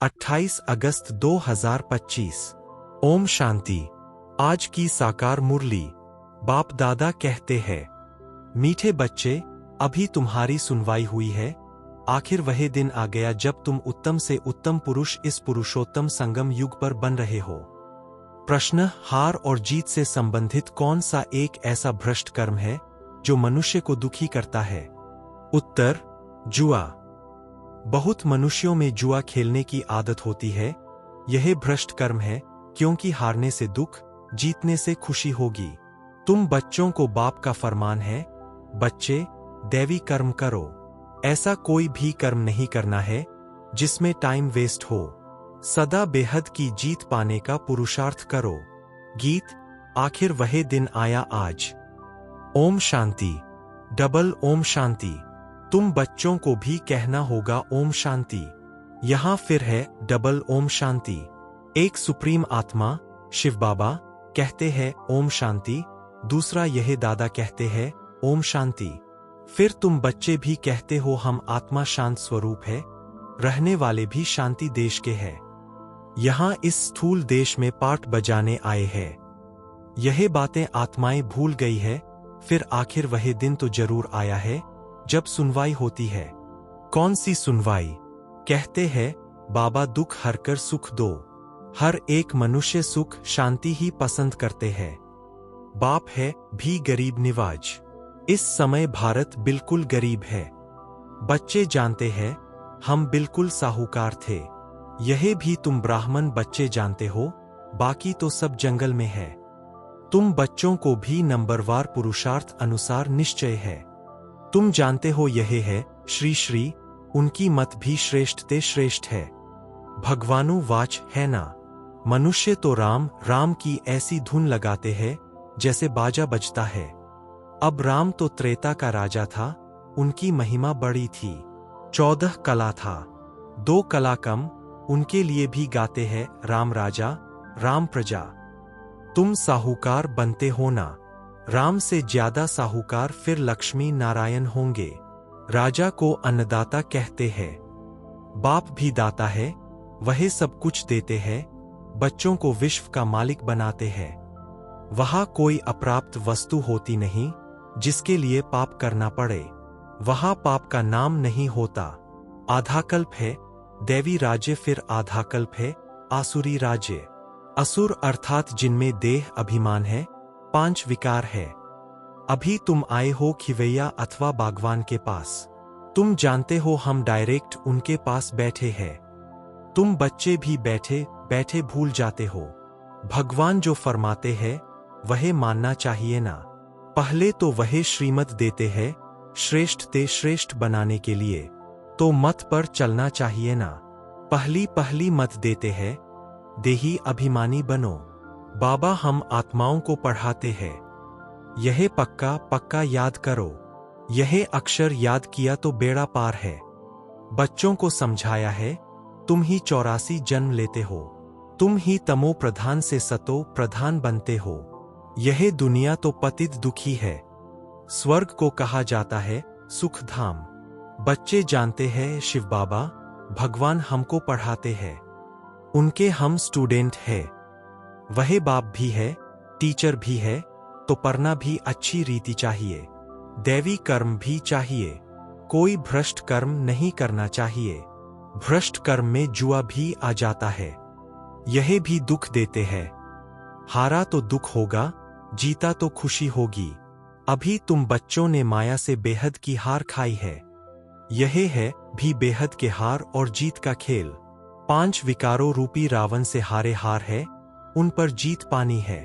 28 अगस्त 2025। ओम शांति। आज की साकार मुरली। बाप दादा कहते हैं, मीठे बच्चे, अभी तुम्हारी सुनवाई हुई है। आखिर वह दिन आ गया जब तुम उत्तम से उत्तम पुरुष इस पुरुषोत्तम संगम युग पर बन रहे हो। प्रश्न: हार और जीत से संबंधित कौन सा एक ऐसा भ्रष्ट कर्म है जो मनुष्य को दुखी करता है? उत्तर: जुआ। बहुत मनुष्यों में जुआ खेलने की आदत होती है। यह भ्रष्ट कर्म है, क्योंकि हारने से दुख, जीतने से खुशी होगी। तुम बच्चों को बाप का फरमान है, बच्चे, दैवी कर्म करो। ऐसा कोई भी कर्म नहीं करना है जिसमें टाइम वेस्ट हो। सदा बेहद की जीत पाने का पुरुषार्थ करो। गीत: आखिर वह दिन आया आज। ओम शांति। डबल ओम शांति। तुम बच्चों को भी कहना होगा ओम शांति। यहां फिर है डबल ओम शांति। एक सुप्रीम आत्मा शिव बाबा कहते हैं ओम शांति, दूसरा यह दादा कहते हैं ओम शांति। फिर तुम बच्चे भी कहते हो हम आत्मा शांत स्वरूप है, रहने वाले भी शांति देश के हैं। यहां इस स्थूल देश में पाठ बजाने आए हैं। यह बातें आत्माएं भूल गई है। फिर आखिर वह दिन तो जरूर आया है जब सुनवाई होती है। कौन सी सुनवाई? कहते हैं बाबा दुख हरकर सुख दो। हर एक मनुष्य सुख शांति ही पसंद करते हैं। बाप है भी गरीब निवाज। इस समय भारत बिल्कुल गरीब है। बच्चे जानते हैं हम बिल्कुल साहूकार थे। यह भी तुम ब्राह्मण बच्चे जानते हो, बाकी तो सब जंगल में है। तुम बच्चों को भी नंबरवार पुरुषार्थ अनुसार निश्चय है। तुम जानते हो यह है श्री श्री, उनकी मत भी श्रेष्ठ ते श्रेष्ठ है। भगवानु वाच है ना। मनुष्य तो राम राम की ऐसी धुन लगाते हैं जैसे बाजा बजता है। अब राम तो त्रेता का राजा था, उनकी महिमा बड़ी थी। 14 कला था, 2 कला कम, उनके लिए भी गाते हैं राम राजा राम प्रजा। तुम साहूकार बनते हो ना। राम से ज्यादा साहूकार फिर लक्ष्मी नारायण होंगे। राजा को अन्नदाता कहते हैं। बाप भी दाता है, वह सब कुछ देते हैं, बच्चों को विश्व का मालिक बनाते हैं। वहां कोई अप्राप्त वस्तु होती नहीं जिसके लिए पाप करना पड़े। वहां पाप का नाम नहीं होता। आधाकल्प है दैवी राज्य, फिर आधाकल्प है आसुरी राज्य। असुर अर्थात जिनमें देह अभिमान है, 5 विकार है। अभी तुम आए हो खिवैया अथवा बागवान के पास। तुम जानते हो हम डायरेक्ट उनके पास बैठे हैं। तुम बच्चे भी बैठे बैठे भूल जाते हो। भगवान जो फरमाते हैं वह मानना चाहिए ना। पहले तो वह श्रीमत देते हैं श्रेष्ठ ते श्रेष्ठ बनाने के लिए, तो मत पर चलना चाहिए ना। पहली पहली मत देते हैं देही अभिमानी बनो। बाबा हम आत्माओं को पढ़ाते हैं, यह पक्का पक्का याद करो। यह अक्षर याद किया तो बेड़ा पार है। बच्चों को समझाया है तुम ही 84 जन्म लेते हो। तुम ही तमो प्रधान से सतो प्रधान बनते हो। यह दुनिया तो पतित दुखी है। स्वर्ग को कहा जाता है सुख धाम। बच्चे जानते हैं शिव बाबा भगवान हमको पढ़ाते हैं, उनके हम स्टूडेंट हैं। वह बाप भी है, टीचर भी है, तो पढ़ना भी अच्छी रीति चाहिए। दैवी कर्म भी चाहिए। कोई भ्रष्ट कर्म नहीं करना चाहिए। भ्रष्ट कर्म में जुआ भी आ जाता है। यह भी दुख देते हैं। हारा तो दुख होगा, जीता तो खुशी होगी। अभी तुम बच्चों ने माया से बेहद की हार खाई है। यह है भी बेहद के हार और जीत का खेल। 5 विकारों रूपी रावण से हारे हार है, उन पर जीत पानी है।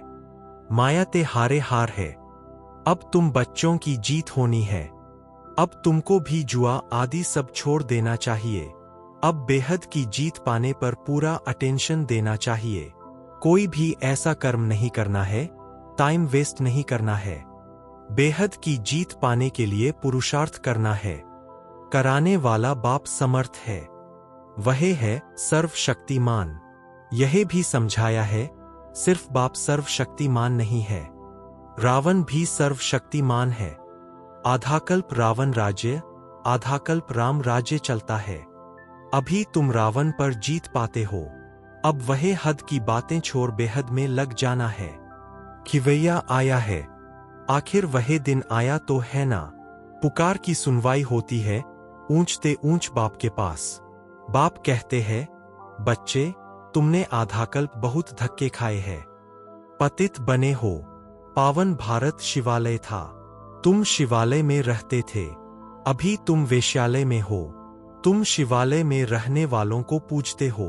माया ते हारे हार है। अब तुम बच्चों की जीत होनी है। अब तुमको भी जुआ आदि सब छोड़ देना चाहिए। अब बेहद की जीत पाने पर पूरा अटेंशन देना चाहिए। कोई भी ऐसा कर्म नहीं करना है, टाइम वेस्ट नहीं करना है। बेहद की जीत पाने के लिए पुरुषार्थ करना है। कराने वाला बाप समर्थ है, वह है सर्वशक्तिमान। यह भी समझाया है सिर्फ बाप सर्वशक्तिमान नहीं है, रावण भी सर्वशक्तिमान है। आधाकल्प रावण राज्य, आधाकल्प राम राज्य चलता है। अभी तुम रावण पर जीत पाते हो। अब वह हद की बातें छोड़ बेहद में लग जाना है। खिवैया आया है। आखिर वह दिन आया तो है ना। पुकार की सुनवाई होती है ऊंचते ऊंच बाप के पास। बाप कहते हैं, बच्चे, तुमने आधाकल्प बहुत धक्के खाए हैं। पतित बने हो। पावन भारत शिवालय था। तुम शिवालय में रहते थे। अभी तुम वेश्यालय में हो। तुम शिवालय में रहने वालों को पूजते हो।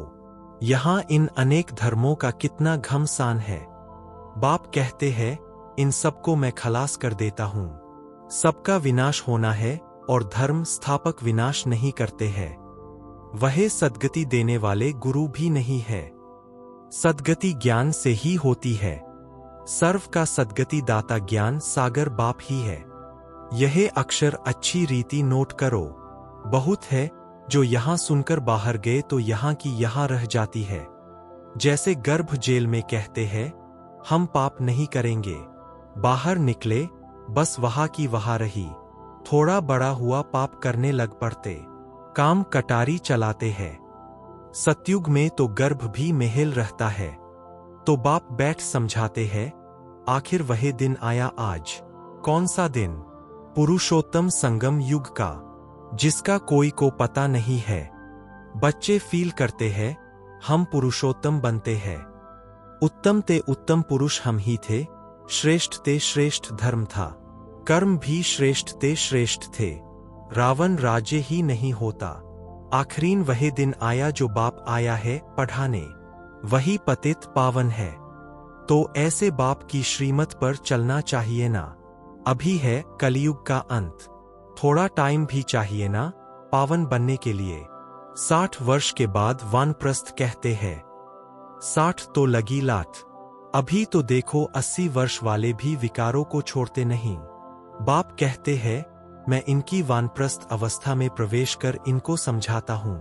यहां इन अनेक धर्मों का कितना घमसान है। बाप कहते हैं, इन सबको मैं खलास कर देता हूं। सबका विनाश होना है और धर्म स्थापक विनाश नहीं करते हैं। वह सद्गति देने वाले गुरु भी नहीं है। सद्गति ज्ञान से ही होती है। सर्व का सद्गति दाता ज्ञान सागर बाप ही है। यह अक्षर अच्छी रीति नोट करो। बहुत है जो यहां सुनकर बाहर गए तो यहां की यहां रह जाती है। जैसे गर्भ जेल में कहते हैं, हम पाप नहीं करेंगे। बाहर निकले, बस वहां की वहां रही। थोड़ा बड़ा हुआ पाप करने लग पड़ते। काम कटारी चलाते हैं। सतयुग में तो गर्भ भी महल रहता है। तो बाप बैठ समझाते हैं, आखिर वह दिन आया आज। कौन सा दिन? पुरुषोत्तम संगम युग का, जिसका कोई को पता नहीं है। बच्चे फील करते हैं, हम पुरुषोत्तम बनते हैं। उत्तम ते उत्तम पुरुष हम ही थे। श्रेष्ठ ते श्रेष्ठ धर्म था। कर्म भी श्रेष्ठ ते श्रेष्ठ थे। रावण राज्य ही नहीं होता। आखरीन वही दिन आया जो बाप आया है पढ़ाने। वही पतित पावन है। तो ऐसे बाप की श्रीमत पर चलना चाहिए ना। अभी है कलयुग का अंत। थोड़ा टाइम भी चाहिए ना पावन बनने के लिए। 60 वर्ष के बाद वानप्रस्थ कहते हैं। 60 तो लगी लाट। अभी तो देखो 80 वर्ष वाले भी विकारों को छोड़ते नहीं। बाप कहते हैं, मैं इनकी वानप्रस्थ अवस्था में प्रवेश कर इनको समझाता हूं।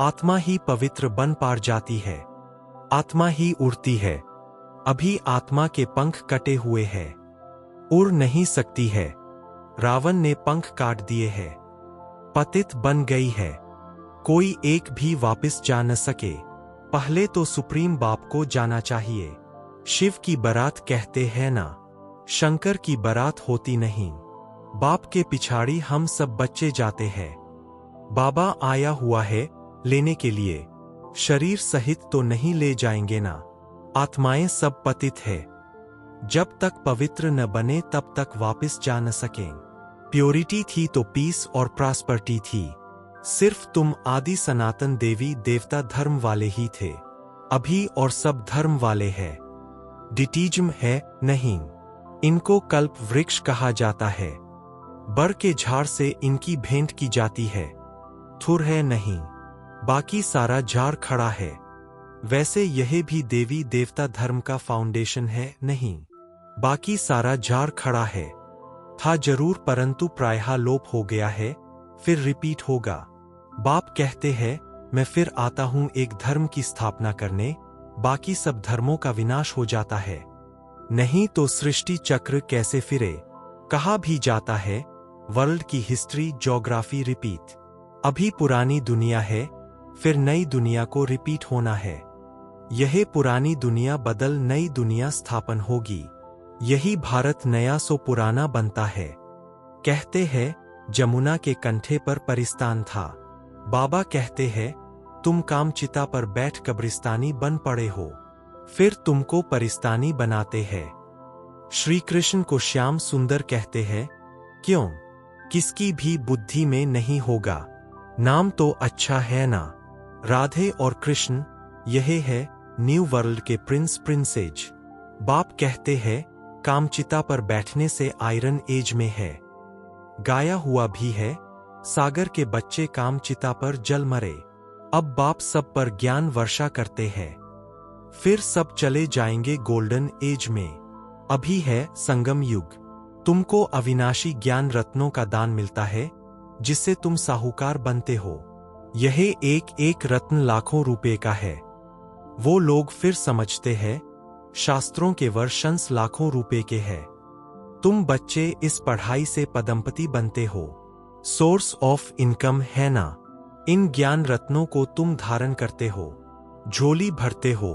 आत्मा ही पवित्र बन पार जाती है। आत्मा ही उड़ती है। अभी आत्मा के पंख कटे हुए हैं। उड़ नहीं सकती है। रावण ने पंख काट दिए हैं। पतित बन गई है। कोई एक भी वापस जा न सके। पहले तो सुप्रीम बाप को जाना चाहिए। शिव की बारात कहते हैं ना, शंकर की बारात होती नहीं। बाप के पिछाड़ी हम सब बच्चे जाते हैं। बाबा आया हुआ है लेने के लिए। शरीर सहित तो नहीं ले जाएंगे ना। आत्माएं सब पतित है। जब तक पवित्र न बने तब तक वापस जा न सकें। प्योरिटी थी तो पीस और प्रॉस्पर्टी थी। सिर्फ तुम आदि सनातन देवी देवता धर्म वाले ही थे। अभी और सब धर्म वाले हैं। डिटीज्म है नहीं। इनको कल्प वृक्ष कहा जाता है। बर के झाड़ से इनकी भेंट की जाती है। थुर है नहीं। बाकी सारा झाड़ खड़ा है। वैसे यह भी देवी देवता धर्म का फाउंडेशन है नहीं। बाकी सारा झाड़ खड़ा है। था जरूर परंतु प्रायः लोप हो गया है। फिर रिपीट होगा। बाप कहते हैं, मैं फिर आता हूं एक धर्म की स्थापना करने। बाकी सब धर्मों का विनाश हो जाता है। नहीं तो सृष्टि चक्र कैसे फिरे। कहा भी जाता है, वर्ल्ड की हिस्ट्री ज्योग्राफी रिपीट। अभी पुरानी दुनिया है, फिर नई दुनिया को रिपीट होना है। यह पुरानी दुनिया बदल नई दुनिया स्थापन होगी। यही भारत नया सो पुराना बनता है। कहते हैं, जमुना के कंठे पर परिस्तान था। बाबा कहते हैं, तुम कामचिता पर बैठ कब्रिस्तानी बन पड़े हो। फिर तुमको परिस्तानी बनाते हैं। श्री कृष्ण को श्याम सुंदर कहते हैं। क्यों? किसकी भी बुद्धि में नहीं होगा। नाम तो अच्छा है ना। राधे और कृष्ण, यह है न्यू वर्ल्ड के प्रिंस प्रिंसेज। बाप कहते हैं, कामचिता पर बैठने से आयरन एज में है। गाया हुआ भी है, सागर के बच्चे कामचिता पर जल मरे। अब बाप सब पर ज्ञान वर्षा करते हैं। फिर सब चले जाएंगे गोल्डन एज में। अभी है संगम युग। तुमको अविनाशी ज्ञान रत्नों का दान मिलता है, जिससे तुम साहूकार बनते हो। यह एक एक रत्न लाखों रुपए का है। वो लोग फिर समझते हैं, शास्त्रों के वर्षंस लाखों रुपए के हैं। तुम बच्चे इस पढ़ाई से पदमपति बनते हो। सोर्स ऑफ इनकम है ना। इन ज्ञान रत्नों को तुम धारण करते हो, झोली भरते हो।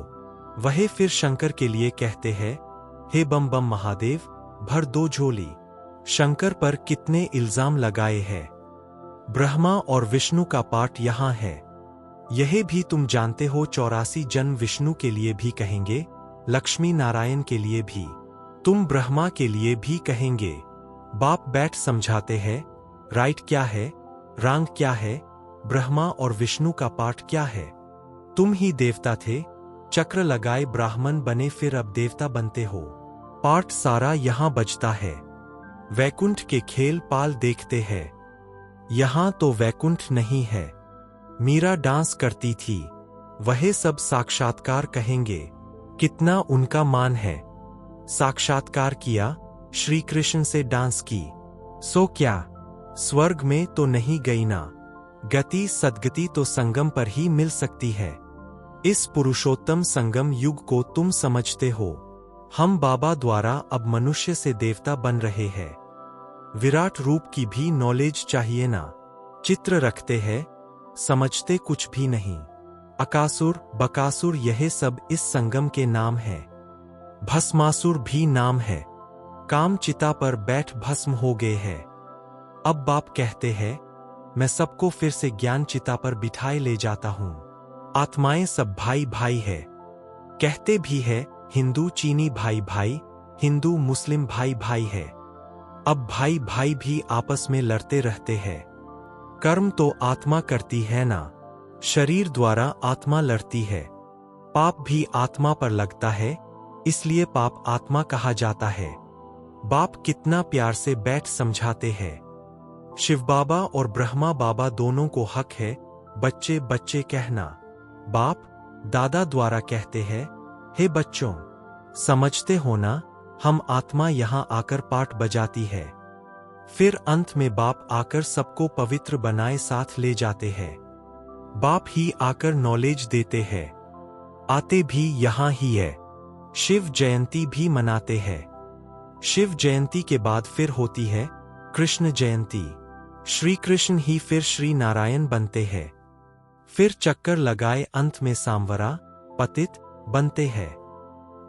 वह फिर शंकर के लिए कहते हैं, हे बम बम महादेव, भर दो झोली। शंकर पर कितने इल्जाम लगाए हैं। ब्रह्मा और विष्णु का पाठ यहाँ है। यह भी तुम जानते हो, 84 जन्म विष्णु के लिए भी कहेंगे, लक्ष्मी नारायण के लिए भी, तुम ब्रह्मा के लिए भी कहेंगे। बाप बैठ समझाते हैं, राइट क्या है, रॉन्ग क्या है, ब्रह्मा और विष्णु का पाठ क्या है। तुम ही देवता थे, चक्र लगाए ब्राह्मण बने, फिर अब देवता बनते हो। पाठ सारा यहाँ बजता है। वैकुंठ के खेल पाल देखते हैं। यहाँ तो वैकुंठ नहीं है। मीरा डांस करती थी, वह सब साक्षात्कार कहेंगे। कितना उनका मान है। साक्षात्कार किया, श्री कृष्ण से डांस की, सो क्या स्वर्ग में तो नहीं गई ना। गति सद्गति तो संगम पर ही मिल सकती है। इस पुरुषोत्तम संगम युग को तुम समझते हो। हम बाबा द्वारा अब मनुष्य से देवता बन रहे हैं। विराट रूप की भी नॉलेज चाहिए ना। चित्र रखते हैं, समझते कुछ भी नहीं। अकासुर बकासुर यह सब इस संगम के नाम है। भस्मासुर भी नाम है। काम चिता पर बैठ भस्म हो गए हैं। अब बाप कहते हैं, मैं सबको फिर से ज्ञान चिता पर बिठाए ले जाता हूं। आत्माएं सब भाई भाई है। कहते भी है, हिंदू चीनी भाई भाई, हिंदू मुस्लिम भाई भाई है। अब भाई भाई भी आपस में लड़ते रहते हैं। कर्म तो आत्मा करती है ना, शरीर द्वारा आत्मा लड़ती है। पाप भी आत्मा पर लगता है, इसलिए पाप आत्मा कहा जाता है। बाप कितना प्यार से बैठ समझाते हैं। शिव बाबा और ब्रह्मा बाबा दोनों को हक है बच्चे बच्चे कहना। बाप दादा द्वारा कहते हैं, हे बच्चों, समझते हो ना, हम आत्मा यहाँ आकर पाठ बजाती है। फिर अंत में बाप आकर सबको पवित्र बनाए साथ ले जाते हैं। बाप ही आकर नॉलेज देते हैं। आते भी यहाँ ही है। शिव जयंती भी मनाते हैं। शिव जयंती के बाद फिर होती है कृष्ण जयंती। श्री कृष्ण ही फिर श्री नारायण बनते हैं। फिर चक्कर लगाए अंत में सांवरा पतित बनते हैं।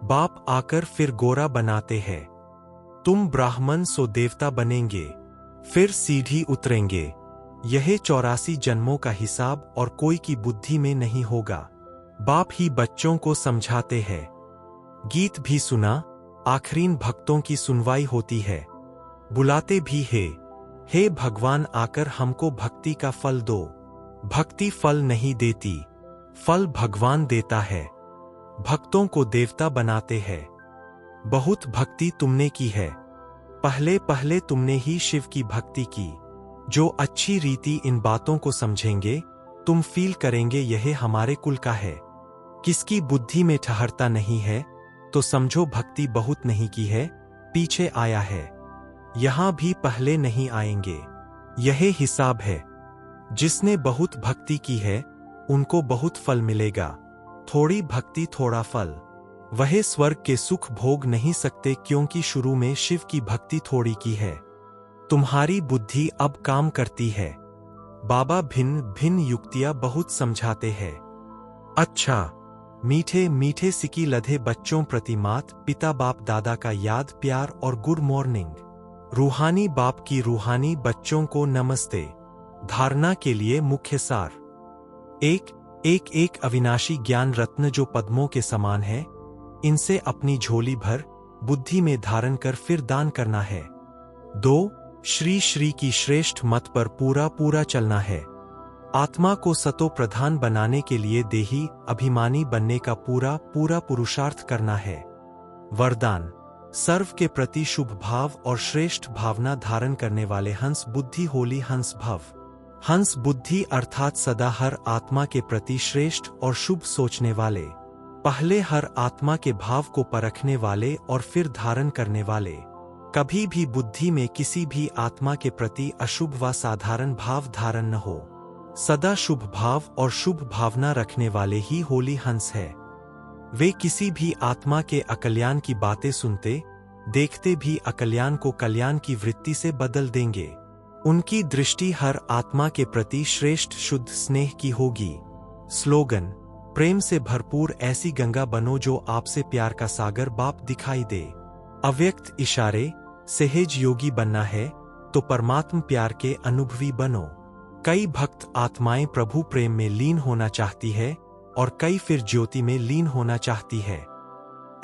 बाप आकर फिर गोरा बनाते हैं। तुम ब्राह्मण सो देवता बनेंगे, फिर सीढ़ी उतरेंगे। यह 84 जन्मों का हिसाब और कोई की बुद्धि में नहीं होगा। बाप ही बच्चों को समझाते हैं। गीत भी सुना, आखरीन भक्तों की सुनवाई होती है। बुलाते भी है, हे भगवान आकर हमको भक्ति का फल दो। भक्ति फल नहीं देती, फल भगवान देता है। भक्तों को देवता बनाते हैं। बहुत भक्ति तुमने की है। पहले पहले तुमने ही शिव की भक्ति की। जो अच्छी रीति इन बातों को समझेंगे, तुम फील करेंगे यह हमारे कुल का है। किसकी बुद्धि में ठहरता नहीं है तो समझो भक्ति बहुत नहीं की है, पीछे आया है। यहां भी पहले नहीं आएंगे। यह हिसाब है। जिसने बहुत भक्ति की है उनको बहुत फल मिलेगा। थोड़ी भक्ति थोड़ा फल। वह स्वर्ग के सुख भोग नहीं सकते क्योंकि शुरू में शिव की भक्ति थोड़ी की है। तुम्हारी बुद्धि अब काम करती है। बाबा भिन्न भिन्न युक्तियां बहुत समझाते हैं। अच्छा, मीठे मीठे सिकी लधे बच्चों प्रति मात पिता बाप दादा का याद प्यार और गुड मॉर्निंग। रूहानी बाप की रूहानी बच्चों को नमस्ते। धारणा के लिए मुख्य सार। एक अविनाशी ज्ञान रत्न जो पद्मों के समान है, इनसे अपनी झोली भर बुद्धि में धारण कर फिर दान करना है। 2 श्री श्री की श्रेष्ठ मत पर पूरा पूरा चलना है। आत्मा को सतो प्रधान बनाने के लिए देही अभिमानी बनने का पूरा पूरा पुरुषार्थ करना है। वरदान, सर्व के प्रति शुभ भाव और श्रेष्ठ भावना धारण करने वाले हंस बुद्धि होली हंस भव। हंस बुद्धि अर्थात सदा हर आत्मा के प्रति श्रेष्ठ और शुभ सोचने वाले। पहले हर आत्मा के भाव को परखने वाले और फिर धारण करने वाले। कभी भी बुद्धि में किसी भी आत्मा के प्रति अशुभ व साधारण भाव धारण न हो। सदा शुभ भाव और शुभ भावना रखने वाले ही होली हंस है। वे किसी भी आत्मा के अकल्याण की बातें सुनते देखते भी अकल्याण को कल्याण की वृत्ति से बदल देंगे। उनकी दृष्टि हर आत्मा के प्रति श्रेष्ठ शुद्ध स्नेह की होगी। स्लोगन: प्रेम से भरपूर ऐसी गंगा बनो जो आपसे प्यार का सागर बाप दिखाई दे। अव्यक्त इशारे: सहज योगी बनना है तो परमात्म प्यार के अनुभवी बनो। कई भक्त आत्माएं प्रभु प्रेम में लीन होना चाहती है और कई फिर ज्योति में लीन होना चाहती है।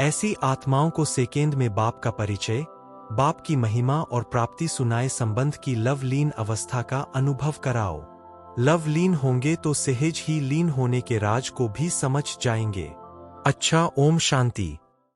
ऐसी आत्माओं को सेकेंड में बाप का परिचय, बाप की महिमा और प्राप्ति सुनाए संबंध की लवलीन अवस्था का अनुभव कराओ। लवलीन होंगे तो सहज ही लीन होने के राज को भी समझ जाएंगे। अच्छा, ओम शांति।